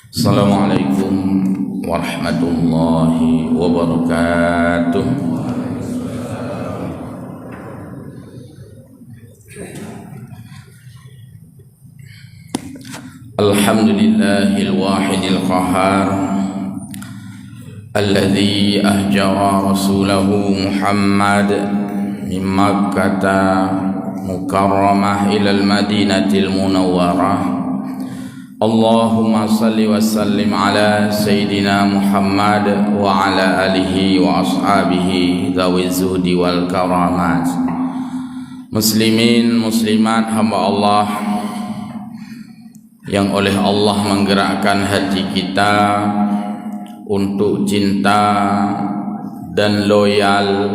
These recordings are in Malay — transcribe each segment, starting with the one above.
Assalamualaikum warahmatullahi wabarakatuh. Alhamdulillahil wahidil qahhar alladzi ahjara rasulahu Muhammad min Makkah mukarramah ilal Madinatil Munawwarah. Allahumma salli wa sallim ala Sayyidina Muhammad wa ala alihi wa ashabihi dhawi zuhdi wal karamat. Muslimin, muslimat, hamba Allah yang oleh Allah menggerakkan hati kita untuk cinta dan loyal,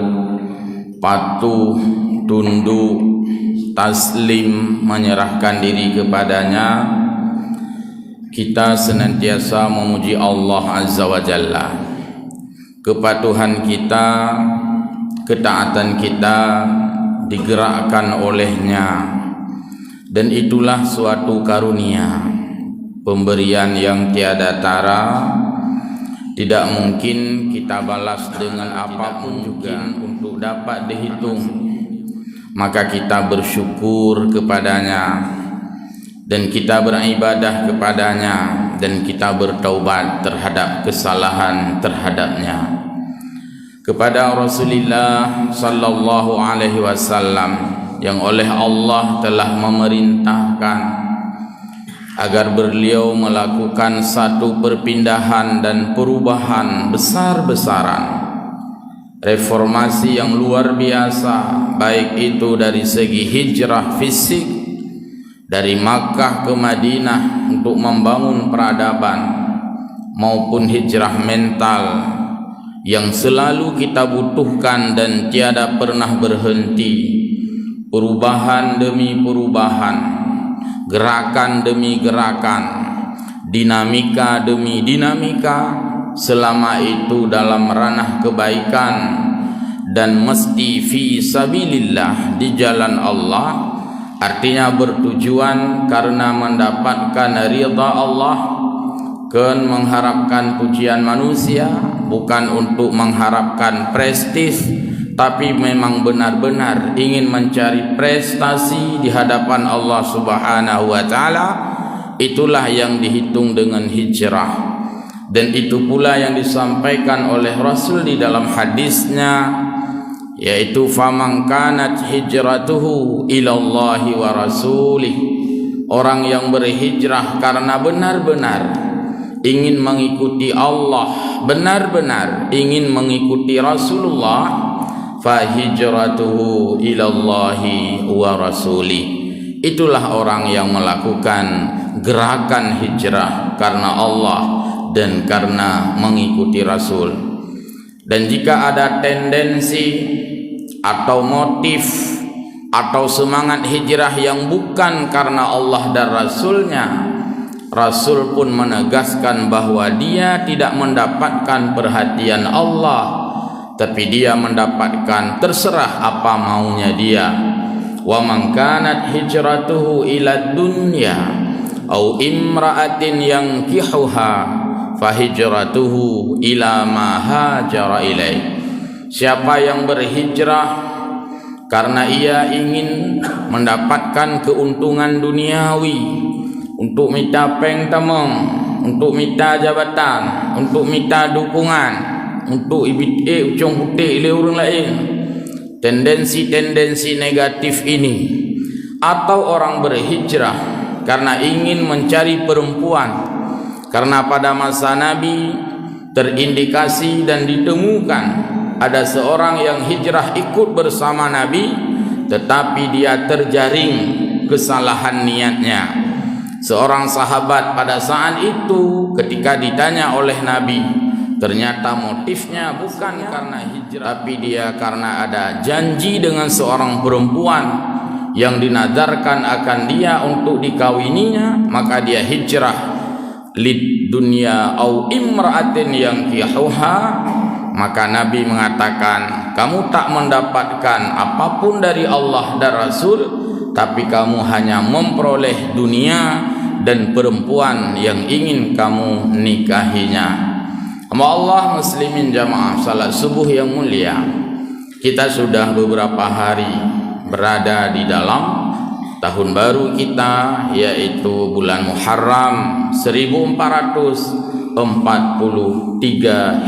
patuh, tunduk, taslim, menyerahkan diri kepadanya. Kita senantiasa memuji Allah Azza wa Jalla. Kepatuhan kita, ketaatan kita digerakkan olehnya, dan itulah suatu karunia, pemberian yang tiada tara. Tidak mungkin kita balas dengan apapun juga untuk dapat dihitung. Maka kita bersyukur kepadanya, dan kita beribadah kepadanya, dan kita bertaubat terhadap kesalahan terhadapnya. Kepada Rasulullah sallallahu alaihi wasallam yang oleh Allah telah memerintahkan agar beliau melakukan satu perpindahan dan perubahan besar-besaran, reformasi yang luar biasa, baik itu dari segi hijrah fisik dari Makkah ke Madinah untuk membangun peradaban, maupun hijrah mental yang selalu kita butuhkan dan tiada pernah berhenti. Perubahan demi perubahan, gerakan demi gerakan, dinamika demi dinamika, selama itu dalam ranah kebaikan dan mesti fi sabilillah, di jalan Allah. Artinya bertujuan karena mendapatkan ridha Allah, bukan mengharapkan pujian manusia, bukan untuk mengharapkan prestis, tapi memang benar-benar ingin mencari prestasi di hadapan Allah Subhanahu wa taala. Itulah yang dihitung dengan hijrah, dan itu pula yang disampaikan oleh Rasul di dalam hadisnya, yaitu faman kanat hijratuhu ilallahi wa rasulih. Orang yang berhijrah karena benar-benar ingin mengikuti Allah, benar-benar ingin mengikuti Rasulullah, fa hijratuhu ilallahi wa rasulih. Itulah orang yang melakukan gerakan hijrah karena Allah dan karena mengikuti Rasul. Dan jika ada tendensi atau motif atau semangat hijrah yang bukan karena Allah dan Rasulnya, Rasul pun menegaskan bahwa dia tidak mendapatkan perhatian Allah, tapi dia mendapatkan terserah apa maunya dia. Wa man kanat hijratuhu ila dunya au imra'atin yankihuha fahijratuhu ila ma hajara ilaih. Siapa yang berhijrah karena ia ingin mendapatkan keuntungan duniawi, untuk minta peng tamong, untuk minta jabatan, untuk minta dukungan, untuk ibit ucung putih le orang lain, tendensi-tendensi negatif ini. Atau orang berhijrah karena ingin mencari perempuan, karena pada masa Nabi terindikasi dan ditemukan ada seorang yang hijrah ikut bersama Nabi, tetapi dia terjaring kesalahan niatnya. Seorang sahabat pada saat itu ketika ditanya oleh Nabi, ternyata motifnya bukan karena hijrah, tapi dia karena ada janji dengan seorang perempuan yang dinadarkan akan dia untuk dikawininya, maka dia hijrah lid dunya au imra'atin yankihuha. Maka Nabi mengatakan, kamu tak mendapatkan apapun dari Allah dan Rasul, tapi kamu hanya memperoleh dunia dan perempuan yang ingin kamu nikahinya. Hamba Allah muslimin jamaah salat subuh yang mulia, kita sudah beberapa hari berada di dalam tahun baru kita, yaitu bulan Muharram 1443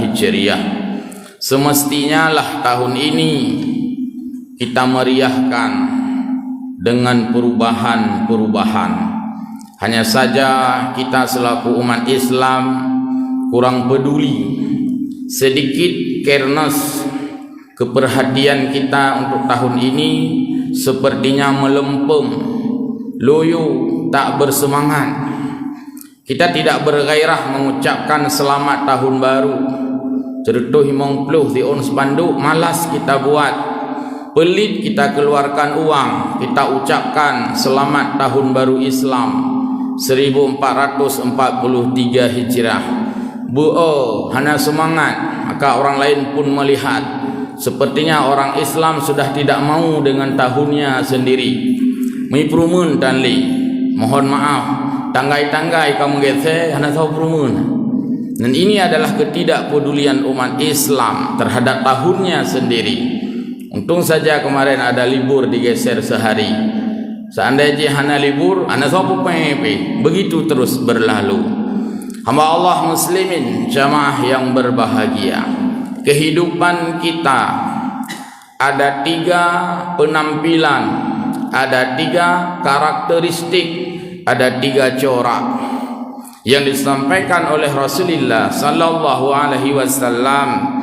Hijriah. Semestinya lah tahun ini kita meriahkan dengan perubahan-perubahan. Hanya saja kita selaku umat Islam kurang peduli, sedikit careless. Keperhatian kita untuk tahun ini sepertinya melempem, loyo, tak bersemangat. Kita tidak bergairah mengucapkan selamat tahun baru. Cerutuh mongpluh di on spanduk, malas kita buat. Pelit kita keluarkan uang, kita ucapkan selamat tahun baru Islam 1443 Hijrah. Hana semangat, maka orang lain pun melihat sepertinya orang Islam sudah tidak mau dengan tahunnya sendiri. Miprumun tanli, mohon maaf, tanggai-tanggai kamu gese, hana tahu prumun. Dan ini adalah ketidakpedulian umat Islam terhadap tahunnya sendiri. Untung saja kemarin ada libur digeser sehari. Seandainya hana libur, hana tahu pepe, begitu terus berlalu. Hamba Allah muslimin jamaah yang berbahagia, kehidupan kita ada 3 penampilan, ada 3 karakteristik, ada 3 corak yang disampaikan oleh Rasulullah sallallahu alaihi wasallam.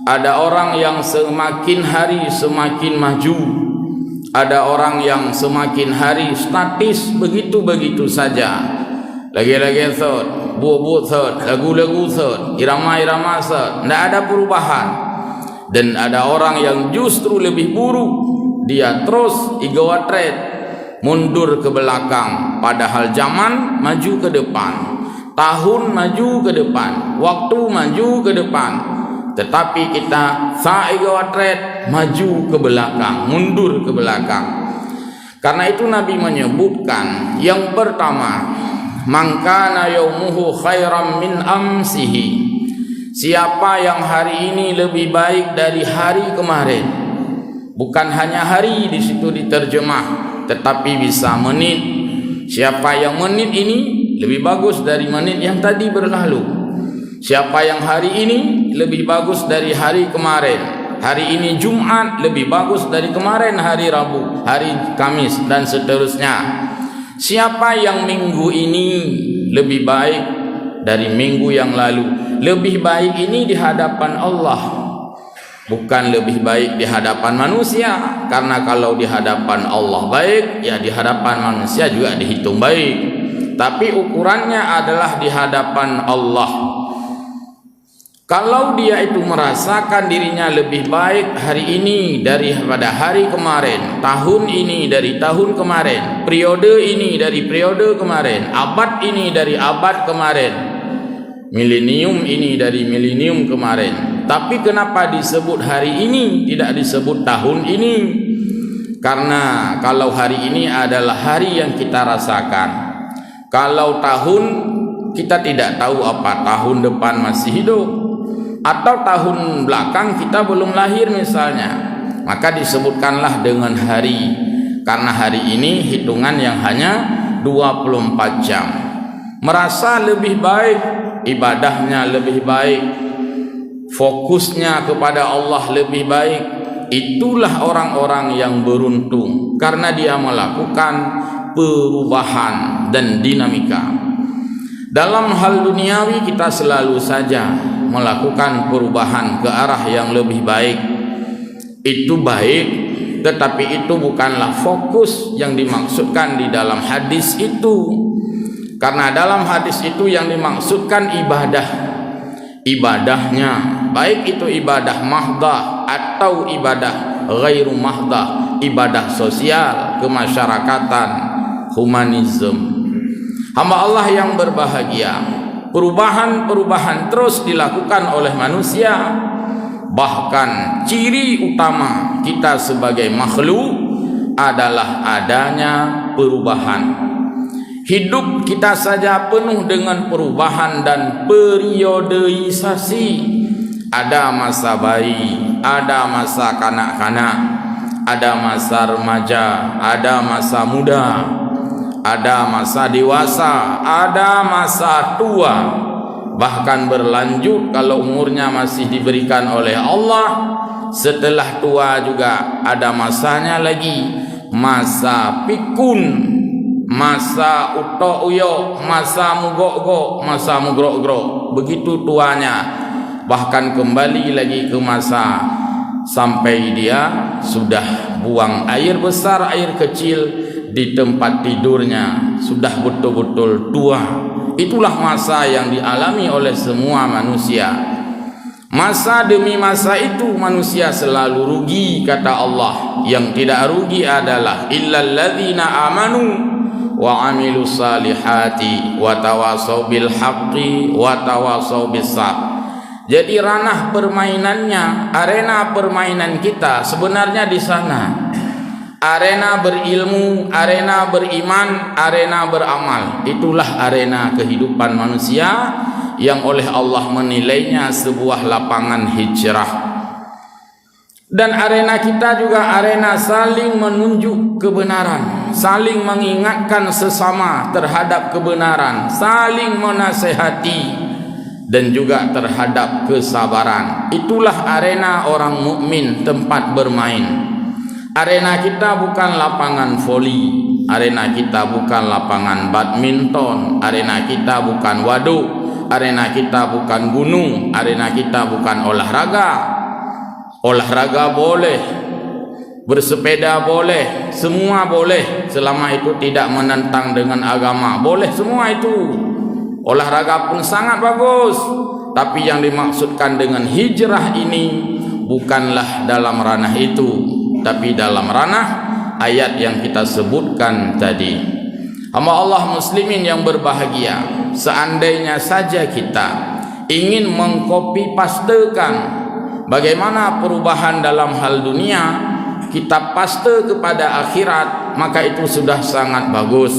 Ada orang yang semakin hari semakin maju, ada orang yang semakin hari statis begitu-begitu saja. Lagi-lagi thot, buat thot, lagu-lagu thot, irama-irama thot, tidak ada perubahan. Dan ada orang yang justru lebih buruk, dia terus igawatret, mundur ke belakang, padahal zaman maju ke depan, tahun maju ke depan, waktu maju ke depan, tetapi kita igawatret, maju ke belakang, mundur ke belakang. Karena itu Nabi menyebutkan yang pertama, man kana yaumuhu khairan min amsihi, siapa yang hari ini lebih baik dari hari kemarin. Bukan hanya hari di situ diterjemah, tetapi bisa menit. Siapa yang menit ini lebih bagus dari menit yang tadi berlalu. Siapa yang hari ini lebih bagus dari hari kemarin. Hari ini Jumat lebih bagus dari kemarin hari Rabu, hari Kamis, dan seterusnya. Siapa yang minggu ini lebih baik dari minggu yang lalu. Lebih baik ini di hadapan Allah, bukan lebih baik di hadapan manusia. Karena kalau di hadapan Allah baik, ya di hadapan manusia juga dihitung baik. Tapi ukurannya adalah di hadapan Allah. Kalau dia itu merasakan dirinya lebih baik hari ini daripada hari kemarin, tahun ini dari tahun kemarin, periode ini dari periode kemarin, abad ini dari abad kemarin, milenium ini dari milenium kemarin. Tapi kenapa disebut hari ini, tidak disebut tahun ini? Karena kalau hari ini adalah hari yang kita rasakan. Kalau tahun, kita tidak tahu apa tahun depan masih hidup, atau tahun belakang kita belum lahir misalnya, maka disebutkanlah dengan hari. Karena hari ini hitungan yang hanya 24 jam. Merasa lebih baik, ibadahnya lebih baik, fokusnya kepada Allah lebih baik. Itulah orang-orang yang beruntung, karena dia melakukan perubahan dan dinamika. Dalam hal duniawi kita selalu saja melakukan perubahan ke arah yang lebih baik. Itu baik, tetapi itu bukanlah fokus yang dimaksudkan di dalam hadis itu. Karena dalam hadis itu yang dimaksudkan ibadahnya, baik itu ibadah mahdah atau ibadah ghairu mahdah, ibadah sosial, kemasyarakatan, humanisme. Hamba Allah yang berbahagia, perubahan-perubahan terus dilakukan oleh manusia. Bahkan ciri utama kita sebagai makhluk adalah adanya perubahan. Hidup kita saja penuh dengan perubahan dan periodeisasi. Ada masa bayi, ada masa kanak-kanak, ada masa remaja, ada masa muda, ada masa dewasa, ada masa tua. Bahkan berlanjut kalau umurnya masih diberikan oleh Allah, setelah tua juga ada masanya lagi, masa pikun, masa utok uyok, masa mugok-gok, masa mugrok-grok. Begitu tuanya. Bahkan kembali lagi ke masa sampai dia sudah buang air besar, air kecil di tempat tidurnya, sudah betul-betul tua. Itulah masa yang dialami oleh semua manusia. Masa demi masa itu manusia selalu rugi, kata Allah. Yang tidak rugi adalah illal ladzina amanu wa amilus salihati wa tawasaw bil haqqi wa tawasaw bis sabr. Jadi ranah permainannya, arena permainan kita sebenarnya di sana. Arena berilmu, arena beriman, arena beramal. Itulah arena kehidupan manusia yang oleh Allah menilainya sebuah lapangan hijrah. Dan arena kita juga arena saling menunjuk kebenaran, saling mengingatkan sesama terhadap kebenaran, saling menasehati, dan juga terhadap kesabaran. Itulah arena orang mukmin, tempat bermain. Arena kita bukan lapangan voli, arena kita bukan lapangan badminton, arena kita bukan waduk, arena kita bukan gunung, arena kita bukan olahraga. Olahraga boleh, bersepeda boleh, semua boleh selama itu tidak menentang dengan agama. Boleh semua itu. Olahraga pun sangat bagus, tapi yang dimaksudkan dengan hijrah ini bukanlah dalam ranah itu, tapi dalam ranah ayat yang kita sebutkan tadi. Hamba Allah muslimin yang berbahagia, seandainya saja kita ingin mengkopi pastekan bagaimana perubahan dalam hal dunia, kita paste kepada akhirat, maka itu sudah sangat bagus.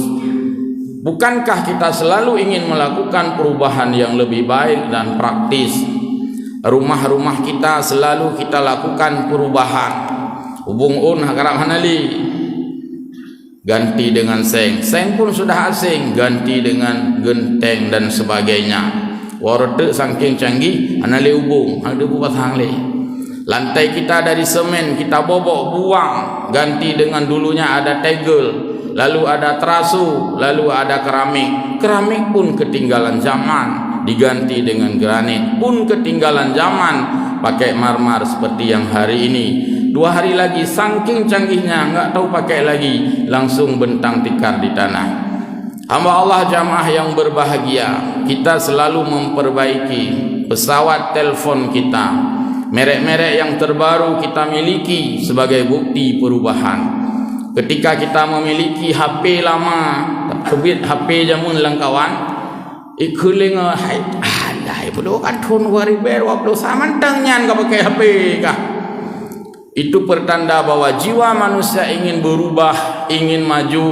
Bukankah kita selalu ingin melakukan perubahan yang lebih baik dan praktis? Rumah-rumah kita selalu kita lakukan perubahan. Hubung harap hanali, ganti dengan seng. Seng pun sudah asing, ganti dengan genteng dan sebagainya. Warde saking canggih, hanali hubung, ada buat hangli. Lantai kita dari semen kita bobok buang, ganti dengan dulunya ada tegel, lalu ada terasu, lalu ada keramik. Keramik pun ketinggalan zaman, diganti dengan granit pun ketinggalan zaman. Pakai marmer seperti yang hari ini. 2 hari lagi saking canggihnya enggak tahu pakai lagi, langsung bentang tikar di tanah. Hamba Allah jamaah yang berbahagia, kita selalu memperbaiki pesawat telefon kita. Merek-merek yang terbaru kita miliki sebagai bukti perubahan. Ketika kita memiliki HP lama, kebit HP jamun langkawan, ikuling hai alai bodoh kan tahun 2020 samantangnya enggak pakai HP kah? Itu pertanda bahwa jiwa manusia ingin berubah, ingin maju.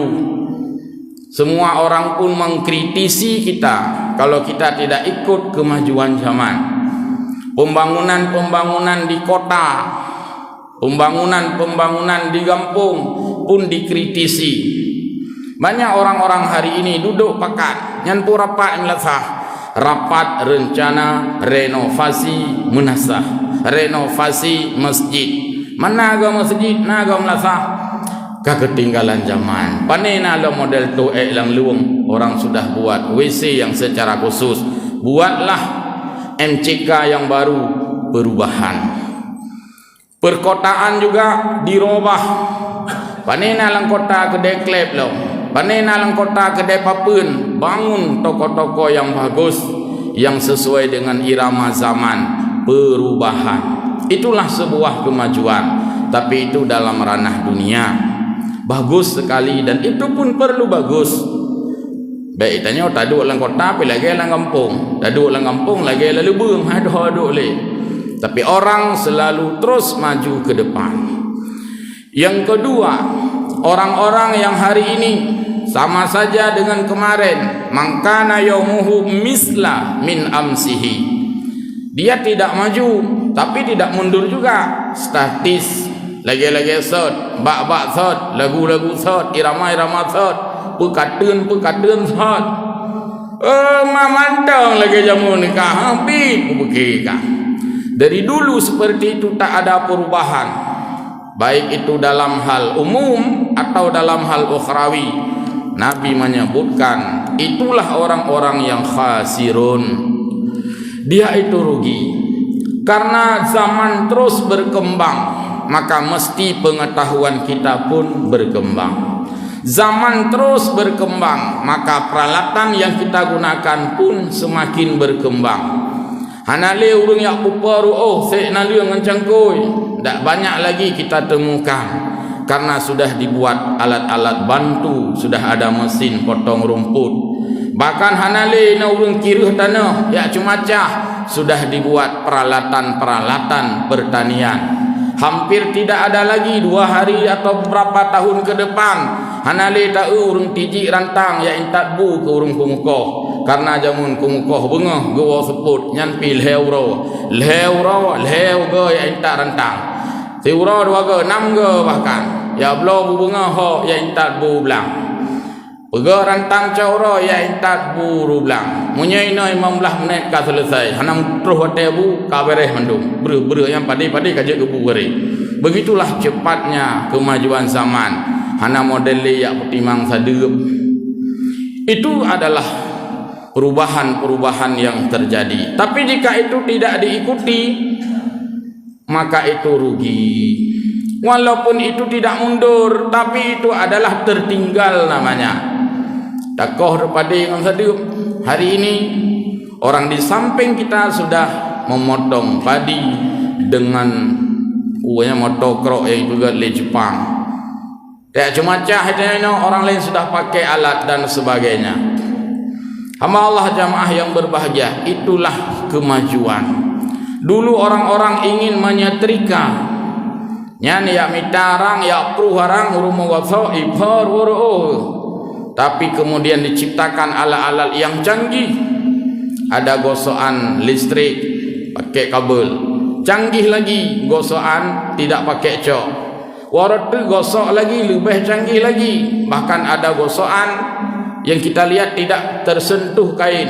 Semua orang pun mengkritisi kita kalau kita tidak ikut kemajuan zaman. Pembangunan-pembangunan di kota, pembangunan-pembangunan di kampung pun dikritisi. Banyak orang-orang hari ini duduk pakat nyanpu rapat melasah, rapat rencana renovasi menasah, renovasi masjid. Mana agak masjid, mana agak melasah, ketinggalan zaman. Panena lo model tu lang luang, orang sudah buat WC yang secara khusus. Buatlah MCK yang baru, perubahan. Perkotaan juga dirubah. Panena lang kota kedai klep lo, panena lang kota kedai papun, bangun toko-toko yang bagus, yang sesuai dengan irama zaman. Perubahan itulah sebuah kemajuan, tapi itu dalam ranah dunia. Bagus sekali dan itu pun perlu bagus. Baik tanya taduk lang kota pi lagi lang kampung, taduk lang kampung lagi lalu bung aduk le. Tapi orang selalu terus maju ke depan. Yang kedua, orang-orang yang hari ini sama saja dengan kemarin. Mangkana yaumuhu misla min amsihi. Dia tidak maju tapi tidak mundur juga, statis. Lagi-lagi sot, bak-bak sot, lagu-lagu sot, irama-irama sot, pekatun sot. Mamantang lagi jamu nikah habis kubekikah. Dari dulu seperti itu, tak ada perubahan, baik itu dalam hal umum atau dalam hal ukhrawi. Nabi menyebutkan itulah orang-orang yang khasirun. Dia itu rugi. Karena zaman terus berkembang, maka mesti pengetahuan kita pun berkembang. Zaman terus berkembang, maka peralatan yang kita gunakan pun semakin berkembang. Hanale urang yak puparu sek nalu ngancangkoi, tak banyak lagi kita temukan. Karena sudah dibuat alat-alat bantu, sudah ada mesin potong rumput. Bahkan hanale na urang kirih tanah yak cumacah, sudah dibuat peralatan-peralatan pertanian. Hampir tidak ada lagi 2 hari atau beberapa tahun ke depan hanale tak urang tiji rantang ya intat bu ke urang kumukoh. Karena jamun kumukoh bengah gowo seput nyan pil heuro ge ya intat rantang. Tiura 2 ge 6 ge bahkan ya blo bu bengah ho ya intat bu belang. Pega rantang cauro ya intat bu rublang. Munyai no 15 menit ka selesai. Hanam terus hotel bu ka beres mandung. Ber yang padi-padi kaje ke bu beri. Begitulah cepatnya kemajuan zaman. Hana model yak petimang sadeup. Itu adalah perubahan-perubahan yang terjadi. Tapi jika itu tidak diikuti, maka itu rugi. Walaupun itu tidak mundur, tapi itu adalah tertinggal namanya. Takoh daripada yang sadeup. Hari ini orang di samping kita sudah memotong padi dengan motokrok yang juga dari Jepang. Ya cuma orang lain sudah pakai alat dan sebagainya. Hamba Allah jamaah yang berbahagia, itulah kemajuan. Dulu orang-orang ingin menyetrika. Nyan ya mitarang ya pruharang rumah waso ipar woro. Tapi kemudian diciptakan alat-alat yang canggih. Ada gosokan listrik pakai kabel. Canggih lagi gosokan tidak pakai cok. Waratu gosok lagi lebih canggih lagi. Bahkan ada gosokan yang kita lihat tidak tersentuh kain.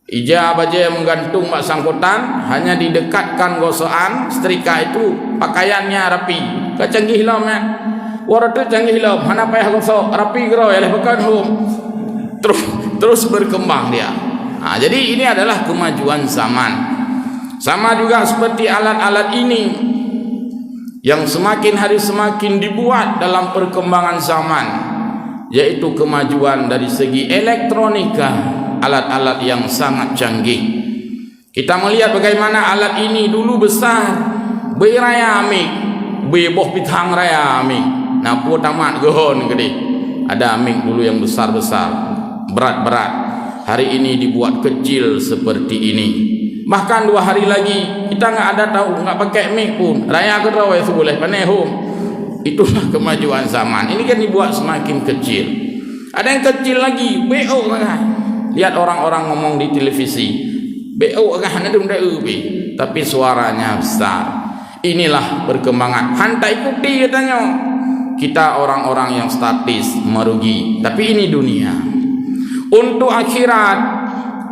Ija baja yang menggantung mak sangkutan, hanya didekatkan gosokan setrika itu pakaiannya rapi. Kecanggih lah man. Waratu canggih lah, mana payah gosok rapi gero ya bahkan terus berkembang dia. Nah, jadi ini adalah kemajuan zaman. Sama juga seperti alat-alat ini yang semakin hari semakin dibuat dalam perkembangan zaman, yaitu kemajuan dari segi elektronika, alat-alat yang sangat canggih. Kita melihat bagaimana alat ini dulu besar, beraya amik, beboh pitang raya amik. Nah, pu tamat gohon gede. Ada amik dulu yang besar-besar, berat-berat. Hari ini dibuat kecil seperti ini. Bahkan 2 hari lagi kita nggak ada tahu, nggak pakai amik pun. Raya ke rawe seboleh panehum. Itulah kemajuan zaman. Ini kan dibuat semakin kecil. Ada yang kecil lagi, BO kan. Lihat orang-orang ngomong di televisi. BO kan ada tapi suaranya besar. Inilah perkembangan. Hantai ikuti katanya. Kita orang-orang yang statis merugi. Tapi ini dunia. Untuk akhirat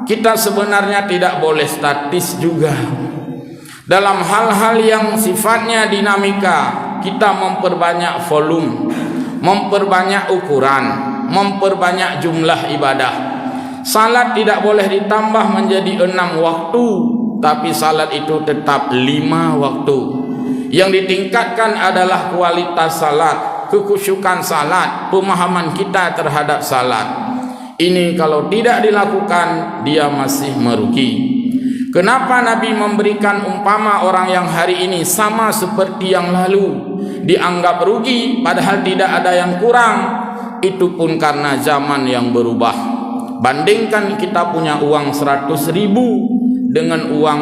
kita sebenarnya tidak boleh statis juga. Dalam hal-hal yang sifatnya dinamika, kita memperbanyak volume, memperbanyak ukuran, memperbanyak jumlah ibadah. Salat tidak boleh ditambah menjadi 6 waktu, tapi salat itu tetap 5 waktu. Yang ditingkatkan adalah kualitas salat, kekhusyukan salat, pemahaman kita terhadap salat. Ini kalau tidak dilakukan, dia masih merugi. Kenapa Nabi memberikan umpama orang yang hari ini sama seperti yang lalu dianggap rugi padahal tidak ada yang kurang? Itu pun karena zaman yang berubah. Bandingkan kita punya uang 100.000 dengan uang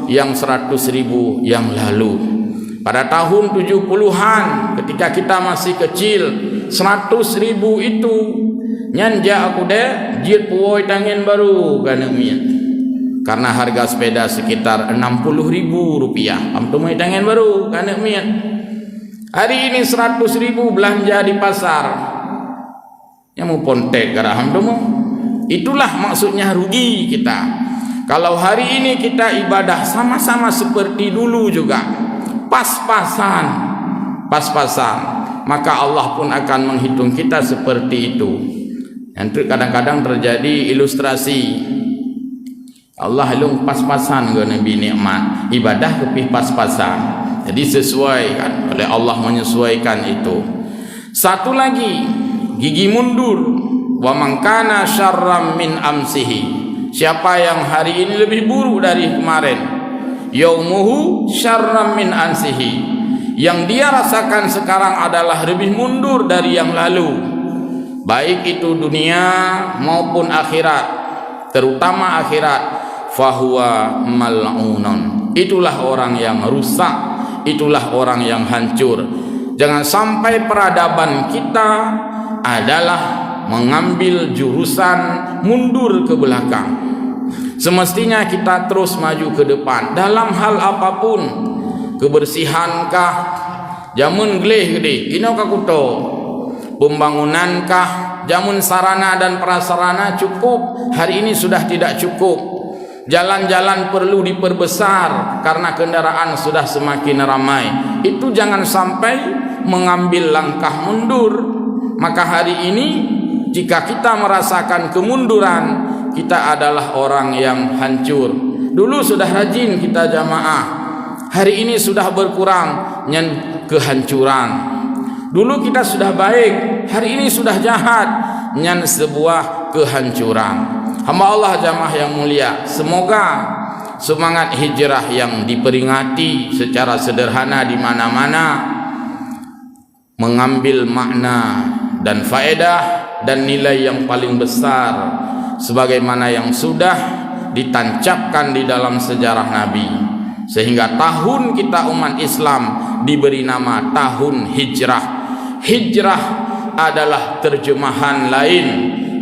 yang 100.000 yang lalu. Pada tahun 70-an ketika kita masih kecil, 100.000 itu nyanja aku deh jit puoi tangan baru kana mian. Karena harga sepeda sekitar 60.000 rupiah. Am tumai tangan baru kana mian. Hari ini 100.000 belanja di pasar. Yang mau pontek garaham domo. Itulah maksudnya rugi kita. Kalau hari ini kita ibadah sama-sama seperti dulu juga, pas-pasan, maka Allah pun akan menghitung kita seperti itu. Nanti kadang-kadang terjadi ilustrasi Allah ilung pas-pasan ke Nabi nikmat ibadah kepih pas-pasan. Jadi sesuai kan oleh Allah menyesuaikan itu. Satu lagi, gigi mundur. Wa man kana syarram min amsihi. Siapa yang hari ini lebih buruk dari kemarin, yaumuhu syarram min ansihi. Yang dia rasakan sekarang adalah lebih mundur dari yang lalu. Baik itu dunia maupun akhirat, terutama akhirat, fahuwa mal'unun. Itulah orang yang rusak, itulah orang yang hancur. Jangan sampai peradaban kita adalah mengambil jurusan mundur ke belakang. Semestinya kita terus maju ke depan dalam hal apapun. Kebersihankah, jamun gelih gede, inokah kuto, pembangunankah, jamun sarana dan prasarana cukup, hari ini sudah tidak cukup. Jalan-jalan perlu diperbesar karena kendaraan sudah semakin ramai. Itu jangan sampai mengambil langkah mundur. Maka hari ini jika kita merasakan kemunduran, kita adalah orang yang hancur. Dulu sudah rajin kita jamaah, hari ini sudah berkurang nyen kehancuran. Dulu kita sudah baik, hari ini sudah jahat nyen sebuah kehancuran. Hamba Allah jamaah yang mulia, semoga semangat hijrah yang diperingati secara sederhana di mana-mana mengambil makna dan faedah dan nilai yang paling besar sebagaimana yang sudah ditancapkan di dalam sejarah Nabi, sehingga tahun kita umat Islam diberi nama tahun hijrah. Hijrah adalah terjemahan lain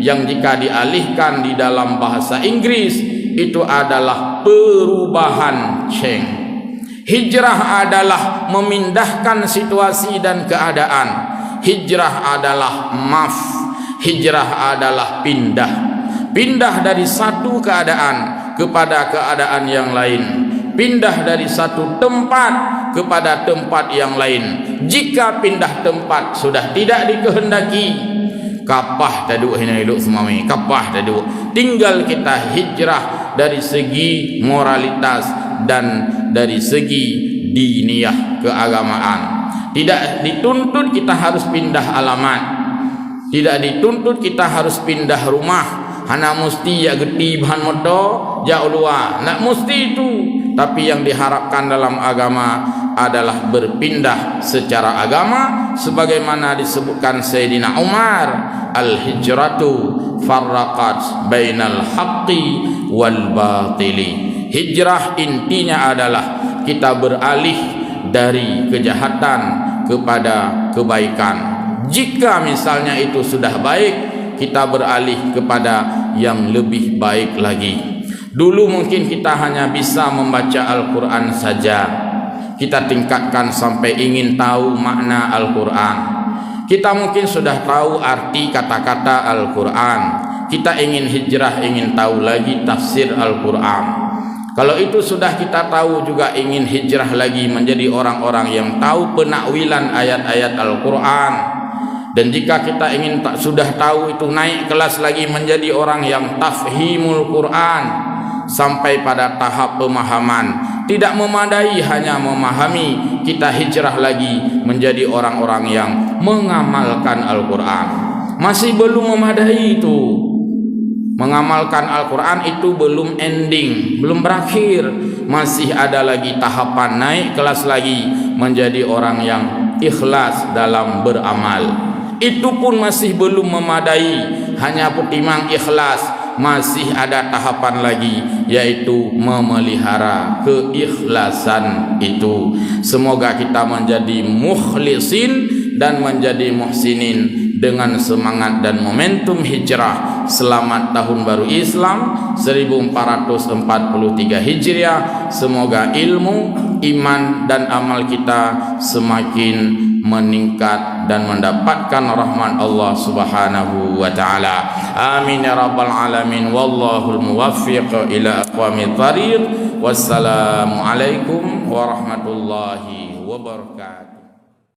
yang jika dialihkan di dalam bahasa Inggris itu adalah perubahan change. Hijrah adalah memindahkan situasi dan keadaan. Hijrah adalah hijrah adalah pindah dari satu keadaan kepada keadaan yang lain, pindah dari satu tempat kepada tempat yang lain. Jika pindah tempat sudah tidak dikehendaki, kapah taduk hina hidup semami, kapah taduk. Tinggal kita hijrah dari segi moralitas dan dari segi diniyah keagamaan. Tidak dituntut kita harus pindah alamat, tidak dituntut kita harus pindah rumah. Hana mesti ya geti bahan moto jauh luar, nak mesti itu. Tapi yang diharapkan dalam agama adalah berpindah secara agama, sebagaimana disebutkan Sayyidina Umar, al-hijratu farraqat bainal haqqi wal batili. Hijrah intinya adalah kita beralih dari kejahatan kepada kebaikan. Jika misalnya itu sudah baik, kita beralih kepada yang lebih baik lagi. Dulu mungkin kita hanya bisa membaca Al-Quran saja, kita tingkatkan sampai ingin tahu makna Al-Quran. Kita mungkin sudah tahu arti kata-kata Al-Quran, kita ingin hijrah, ingin tahu lagi tafsir Al-Quran. Kalau itu sudah kita tahu, juga ingin hijrah lagi menjadi orang-orang yang tahu penakwilan ayat-ayat Al-Quran. Dan jika kita ingin sudah tahu itu, naik kelas lagi menjadi orang yang tafhimul Quran sampai pada tahap pemahaman. Tidak memadai hanya memahami, kita hijrah lagi menjadi orang-orang yang mengamalkan Al-Quran. Masih belum memadai itu. Mengamalkan Al-Quran itu belum ending, belum berakhir. Masih ada lagi tahapan naik kelas lagi menjadi orang yang ikhlas dalam beramal. Itu pun masih belum memadai, hanya pertimang ikhlas. Masih ada tahapan lagi, yaitu memelihara keikhlasan itu. Semoga kita menjadi mukhlisin dan menjadi muhsinin dengan semangat dan momentum hijrah. Selamat tahun baru Islam 1443 Hijriah. Semoga ilmu, iman dan amal kita semakin meningkat dan mendapatkan rahmat Allah Subhanahu wa taala. Amin ya rabbal alamin. Wallahul muwaffiq ila aqwamit thariq. Wassalamu alaikum warahmatullahi wabarakatuh.